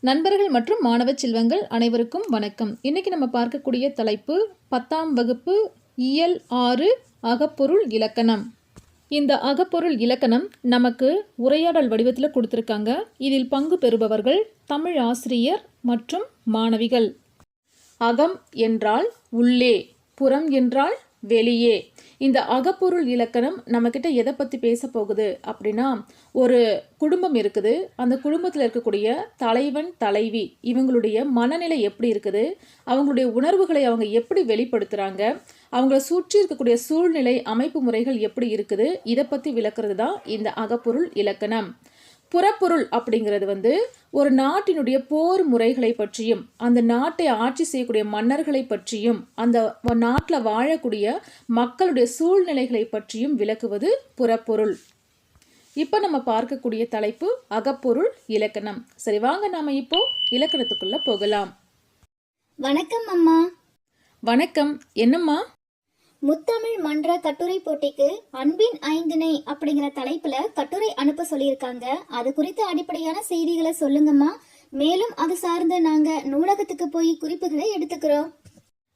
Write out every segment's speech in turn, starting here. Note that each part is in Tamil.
நண்பர்கள் மற்றும் மாணவ செல்வங்கள் அனைவருக்கும் வணக்கம். இன்னைக்கு நம்ம பார்க்கக்கூடிய தலைப்பு 10ஆம் வகுப்பு இயல் 6 அகப்பொருள் இலக்கணம். இந்த அகப்பொருள் இலக்கணம் நமக்கு உரையாடல் வடிவத்தில் கொடுத்துருக்காங்க. இதில் பங்கு பெறுபவர்கள் தமிழ் ஆசிரியர் மற்றும் மாணவிகள். அகம் என்றால் உள்ளே, புறம் என்றால் வெளியே. இந்த அகப்பொருள் இலக்கணம் நம்மக்கிட்ட எதை பற்றி பேச போகுது அப்படின்னா, ஒரு குடும்பம் இருக்குது. அந்த குடும்பத்தில் இருக்கக்கூடிய தலைவன் தலைவி இவங்களுடைய மனநிலை எப்படி இருக்குது, அவங்களுடைய உணர்வுகளை அவங்க எப்படி வெளிப்படுத்துகிறாங்க, அவங்கள சுற்றி இருக்கக்கூடிய சூழ்நிலை அமைப்பு முறைகள் எப்படி இருக்குது, இதை பற்றி விளக்குறது தான் இந்த அகப்பொருள் இலக்கணம். புறப்பொருள் அப்படிங்கிறது ஒரு நாட்டினுடைய போர் முறைகளை பற்றியும், அந்த நாட்டை ஆட்சி செய்யக்கூடிய மன்னர்களை பற்றியும், அந்த நாட்டில் வாழக்கூடிய மக்களுடைய சூழ்நிலைகளை பற்றியும் விளக்குவது புறப்பொருள். இப்போ நம்ம பார்க்கக்கூடிய தலைப்பு அகப்பொருள் இலக்கணம். சரி, வாங்க நாம இப்போ இலக்கணத்துக்குள்ள போகலாம். வணக்கம் அம்மா. வணக்கம். என்னம்மா? முத்தமிழ் மன்ற கட்டுரை போட்டிக்கு அன்பின் ஐந்திணை அப்படிங்கிற தலைப்புல கட்டுரை அனுப்ப சொல்லியிருக்காங்க. அது குறித்த அடிப்படையான செய்திகளை சொல்லுங்கம்மா. மேலும் அது சார்ந்து நாங்க நூலகத்துக்கு போய் குறிப்புகளை எடுத்துக்கிறோம்.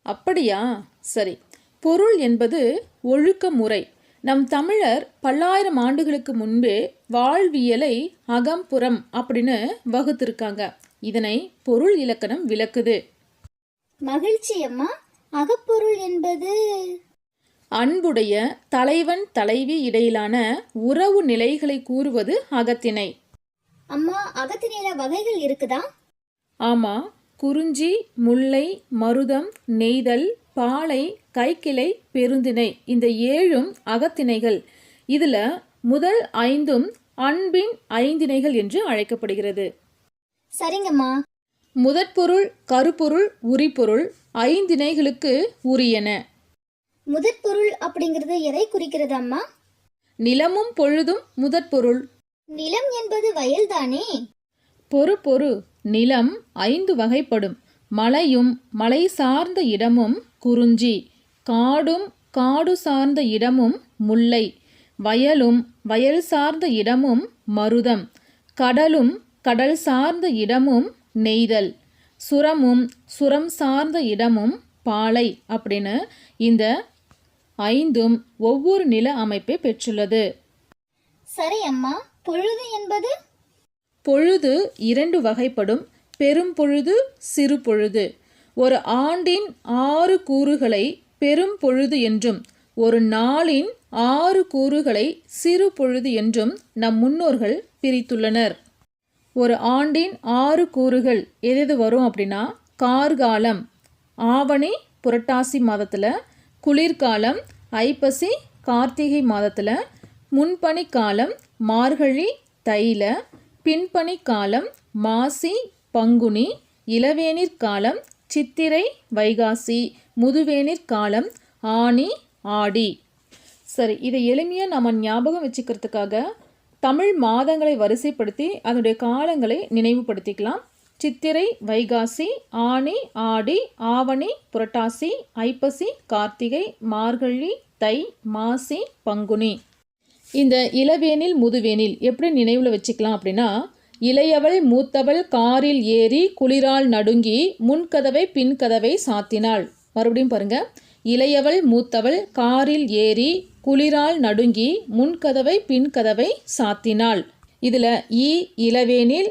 அப்படியா? சரி. பொருள் என்பது ஒழுக்க முறை. நம் தமிழர் பல்லாயிரம் ஆண்டுகளுக்கு முன்பே வாழ்வியலை அகம்புறம் அப்படின்னு வகுத்திருக்காங்க. இதனை பொருள் இலக்கணம் விளக்குது. மகிழ்ச்சி அம்மா. அகப்பொருள் என்பது அன்புடைய தலைவன் தலைவி இடையிலான உறவு நிலைகளை கூறுவது அகத்திணை. அம்மா, அகத்திணையில வகைகள் இருக்குதா? ஆமா. குறிஞ்சி, முல்லை, மருதம், நெய்தல், பாலை, கைக்கிளை, பெருந்திணை, இந்த 7ம் அகத்திணைகள். இதுல முதல் 5ம் அன்பின் ஐந்திணைகள் என்று அழைக்கப்படுகிறது. சரிங்கம்மா. முதற்பொருள், கருப்பொருள், உரிப்பொருள் ஐந்திணைகளுக்கு உரியன. முதற்பொருள் அப்படிங்கிறது எதை குறிக்கிறது அம்மா? நிலமும் பொழுதும் முதற்பொருள். நிலம் என்பது வயல்தானே? பொறு. நிலம் 5 வகைப்படும். மலையும் மலை சார்ந்த இடமும் குறிஞ்சி, காடும் காடு சார்ந்த இடமும் முல்லை, வயலும் வயல் சார்ந்த இடமும் மருதம், கடலும் கடல் சார்ந்த இடமும் நெய்தல், சுரமும் சுரம் சார்ந்த இடமும் பாலை அப்படின்னு இந்த 5ம் ஒவ்வொரு நில அமைப்பை பெற்றுள்ளது. சரி அம்மா. பொழுது என்பது? பொழுது 2 வகைப்படும். பெரும் பொழுது, சிறு பொழுது. ஒரு ஆண்டின் 6 கூறுகளை பெரும் பொழுது என்றும், ஒரு நாளின் 6 கூறுகளை சிறு பொழுது என்றும் நம் முன்னோர்கள் பிரித்துள்ளனர். ஒரு ஆண்டின் 6 கூறுகள் எது வரும் அப்படின்னா, கார்காலம் ஆவணி புரட்டாசி மாதத்தில், குளிர்காலம் ஐப்பசி கார்த்திகை மாதத்தில், முன்பனி காலம் மார்கழி தைல, பின்பனி காலம் மாசி பங்குனி, இளவேநீர் காலம் சித்திரை வைகாசி, முதுவேநீர் காலம் ஆனி ஆடி. சரி, இதை எளிமையாக நம்ம ஞாபகம் வச்சுக்கிறதுக்காக தமிழ் மாதங்களை வரிசைப்படுத்தி அதனுடைய காலங்களை நினைவுபடுத்திக்கலாம். சித்திரை வைகாசி, ஆனி ஆடி, ஆவணி புரட்டாசி, ஐப்பசி கார்த்திகை, மார்கழி தை, மாசி பங்குனி. இந்த இளவேனில் முதுவேனில் எப்படி நினைவில் வச்சுக்கலாம் அப்படின்னா, இளையவள் மூத்தவள் காரில் ஏறி குளிரால் நடுங்கி முன்கதவை பின்கதவை சாத்தினாள். மறுபடியும் பாருங்க. இளையவள் மூத்தவள் காரில் ஏறி குளிரால் நடுங்கி முன்கதவை பின்கதவை சாத்தினாள். இதில் இளவேனில்,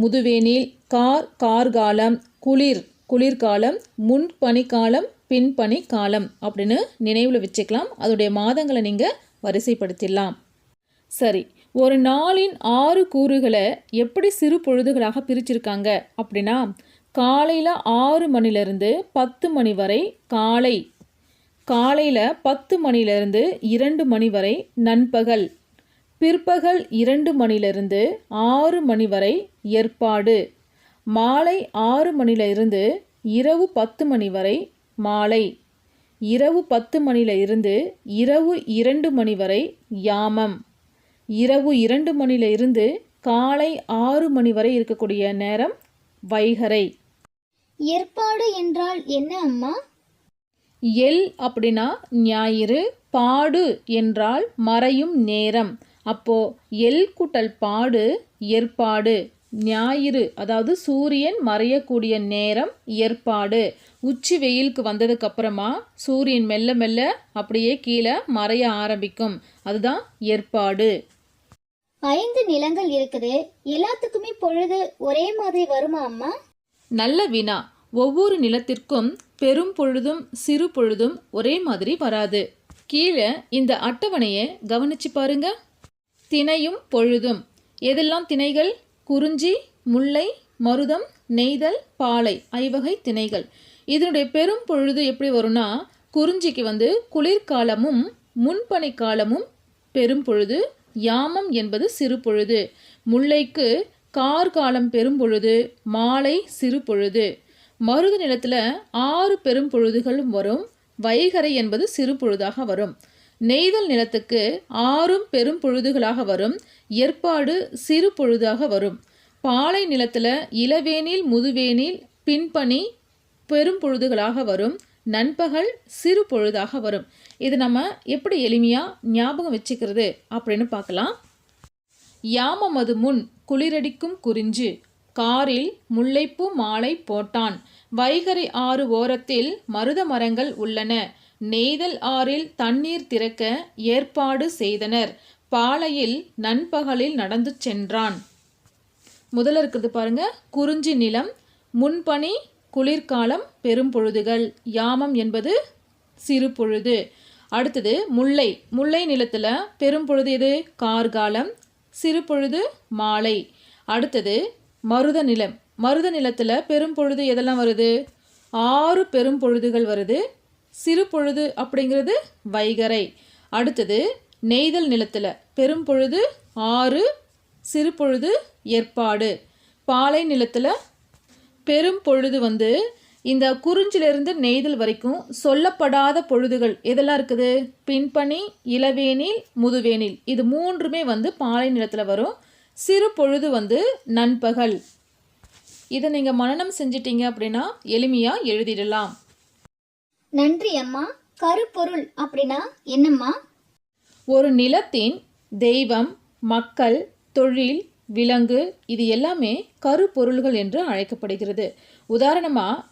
முதுவேனில், கார்காலம், குளிர்காலம், முன்பனிக்காலம், பின்பனிக்காலம் அப்படின்னு நினைவில் வச்சுக்கலாம். அதோடைய மாதங்களை நீங்கள் வரிசைப்படுத்திடலாம். சரி, ஒரு நாளின் 6 கூறுகளை எப்படி சிறு பொழுதுகளாக பிரிச்சிருக்காங்க அப்படின்னா, காலையில் 6 மணிலேருந்து 10 மணி வரை காலை, காலையில் 10 மணிலேருந்து 2 மணி வரை நண்பகல், பிற்பகல் 2 மணிலிருந்து 6 மணி வரை ஏற்பாடு, மாலை 6 மணிலிருந்து இரவு 10 மணி வரை மாலை, இரவு 10 மணிலிருந்து இரவு 2 மணி வரை யாமம், இரவு 2 மணிலிருந்து காலை 6 மணி வரை இருக்கக்கூடிய நேரம் வைகறை. ஏற்பாடு என்றால் என்ன அம்மா? எல் அப்படின்னா ஞாயிறு, பாடு என்றால் மறையும் நேரம். அப்போ எல் கூட்டல் பாடு ஏற்பாடு, ஞாயிறு அதாவது சூரியன் மறையக்கூடிய நேரம் ஏற்பாடு. உச்சி வெயிலுக்கு வந்ததுக்கு அப்புறமா சூரியன் மெல்ல மெல்ல அப்படியே கீழே மறைய ஆரம்பிக்கும். அதுதான் ஏற்பாடு. 5 நிலங்கள் இருக்குது, எல்லாத்துக்குமே பொழுது ஒரே மாதிரி வருமா அம்மா? நல்ல வினா. ஒவ்வொரு நிலத்திற்கும் பெரும் பொழுதும் சிறு பொழுதும் ஒரே மாதிரி வராது. கீழே இந்த அட்டவணையை கவனிச்சு பாருங்க. திணையும் பொழுதும். எதெல்லாம் திணைகள்? குறிஞ்சி, முல்லை, மருதம், நெய்தல், பாலை, ஐவகை திணைகள். இதனுடைய பெரும் பொழுது எப்படி வரும்னா, குறிஞ்சிக்கு குளிர்காலமும் முன்பனி காலமும் பெரும் பொழுது, யாமம் என்பது சிறு பொழுது. முல்லைக்கு கார்காலம் பெரும் பொழுது, மாலை சிறு பொழுது. மருத நிலத்தில் 6 பெரும் பொழுதுகளும் வரும். வைகரை என்பது சிறு பொழுதாக வரும். நெய்தல் நிலத்துக்கு 6 பெரும் பொழுதுகளாக வரும். ஏற்பாடு சிறு பொழுதாக வரும். பாலை நிலத்தில் இளவேனில், முதுவேனில், பின்பனி பெரும் பொழுதுகளாக வரும். நண்பகல் சிறு பொழுதாக வரும். இது நம்ம எப்படி எளிமையாக ஞாபகம் வச்சுக்கிறது அப்படின்னு பார்க்கலாம். யாமமது முன் குளிரடிக்கும் குறிஞ்சு, காரில் முல்லைப்பூ மாலை போட்டான். வைகரை ஆறு ஓரத்தில் மருத மரங்கள் உள்ளன. நெய்தல் ஆறில் தண்ணீர் திறக்க ஏற்பாடு செய்தனர். பாலையில் நண்பகலில் நடந்து சென்றான். முதல்ல இருக்கிறது பாருங்க, குறிஞ்சி நிலம். முன்பனி குளிர்காலம் பெரும் பொழுதுகள். யாமம் என்பது சிறு பொழுது. அடுத்தது முல்லை. முல்லை நிலத்தில் பெரும் பொழுது எது? கார்காலம். சிறு பொழுது மாலை. அடுத்தது மருத நிலம். மருத நிலத்தில் பெரும் பொழுது எதெல்லாம் வருது? 6 பெரும் பொழுதுகள் வருது. சிறு பொழுது அப்படிங்கிறது வைகரை. அடுத்தது நெய்தல் நிலத்தில் பெரும் பொழுது 6, சிறு பொழுது ஏற்பாடு. பாலை நிலத்தில் பெரும் பொழுது இந்த குறிஞ்சிலிருந்து நெய்தல் வரைக்கும் சொல்லப்படாத பொழுதுகள் எதெல்லாம் இருக்குது? பின்பனி, இளவேனில், முதுவேனில். இது 3மே பாலை நிலத்தில் வரும். சிறு பொழுது நண்பகல். இதை நீங்கள் மனனம் செஞ்சிட்டீங்க அப்படின்னா எளிமையாக எழுதிடலாம். நன்றி அம்மா. கருப்பொருள் அப்படின்னா என்னம்மா? ஒரு நிலத்தின் தெய்வம், மக்கள், தொழில், விலங்கு இது எல்லாமே கருப்பொருள்கள் என்று அழைக்கப்படுகிறது. உதாரணமாக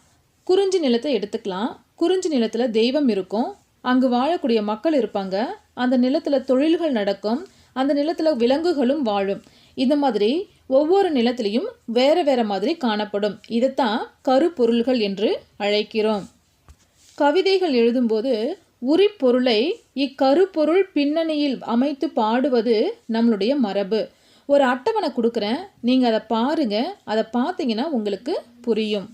குறிஞ்சி நிலத்தை எடுத்துக்கலாம். குறிஞ்சி நிலத்தில் தெய்வம் இருக்கும், அங்கு வாழக்கூடிய மக்கள் இருப்பாங்க, அந்த நிலத்தில் தொழில்கள் நடக்கும், அந்த நிலத்தில் விலங்குகளும் வாழும். இந்த மாதிரி ஒவ்வொரு நிலத்திலையும் வேறு வேறு மாதிரி காணப்படும். இதைத்தான் கருப்பொருள்கள் என்று அழைக்கிறோம். கவிதைகள் எழுதும்போது உரிப்பொருளை இக்கருப்பொருள் பின்னணியில் அமைத்து பாடுவது நம்மளுடைய மரபு. ஒரு அட்டவணை கொடுக்குறேன், நீங்கள் அதை பாருங்கள். அதை பார்த்தீங்கன்னா உங்களுக்கு புரியும்.